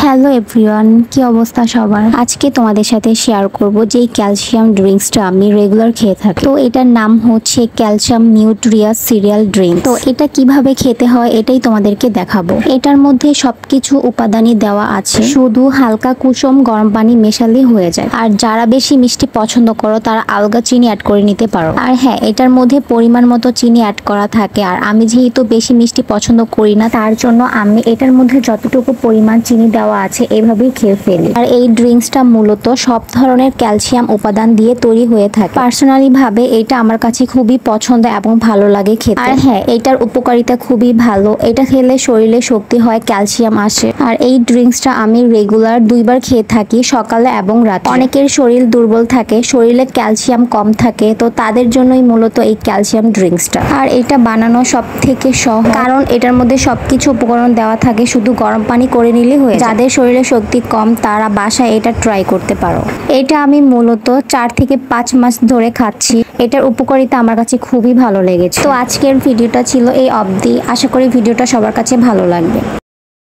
Hello everyone, কি অবস্থা সবার? আজকে তোমাদের সাথে শেয়ার করব যে ক্যালসিয়াম ড্রিঙ্কসটা আমি রেগুলার খেয়ে থাকি। তো এটার নাম হচ্ছে ক্যালসিয়াম নিউট্রিয়াস সিরিয়াল ড্রিঙ্ক। তো এটা কিভাবে খেতে হয় এটাই তোমাদেরকে দেখাবো। এটার মধ্যে সবকিছু উপাদানই দেওয়া আছে, শুধু হালকা কুসুম গরম পানি মেশালেই হয়ে যায়। আর যারা বেশি মিষ্টি পছন্দ করো তারা আলগা চিনি অ্যাড করে নিতে পারো। আর হ্যাঁ, এটার মধ্যে পরিমাণ মতো চিনি অ্যাড করা থাকে। আর আমি যেহেতু বেশি মিষ্টি পছন্দ করি না, তার জন্য আমি এটার মধ্যে যতটুকু পরিমাণ চিনি দেওয়া আছে এভাবেই খেয়ে ফেলি। আর এই ড্রিঙ্কসটা মূলত সব ধরনের ক্যালসিয়াম উপাদান দিয়ে তৈরি হয়ে থাকে। পার্সোনালি ভাবে এটা আমার কাছে খুবই পছন্দ এবং ভালো লাগে খেতে। আর হ্যাঁ, এটার উপকারিতা খুবই ভালো। এটা খেলে শরীরে শক্তি হয়, ক্যালসিয়াম আসে। আর এই ড্রিঙ্কসটা আমি রেগুলার 2বার খেয়ে থাকি, সকালে এবং রাতে। অনেকের শরীর দুর্বল থাকে, শরীরে ক্যালসিয়াম কম থাকে, তো তাদের জন্যই মূলত এই ক্যালসিয়াম ড্রিঙ্কসটা। আর এটা বানানো সব থেকে সহজ, কারণ এটার মধ্যে সবকিছু উপকরণ দেওয়া থাকে, শুধু গরম পানি করে নিলে হয়ে যায়। যাদের শরীরে শক্তি কম তারা বাসায় এটা ট্রাই করতে পারো। এটা আমি মূলত 4 থেকে 5 মাস ধরে খাচ্ছি। এটার উপকারিতা আমার কাছে খুবই ভালো লেগেছে। তো আজকের ভিডিওটা ছিল এই অবধি। আশা করি ভিডিওটা সবার কাছে ভালো লাগবে।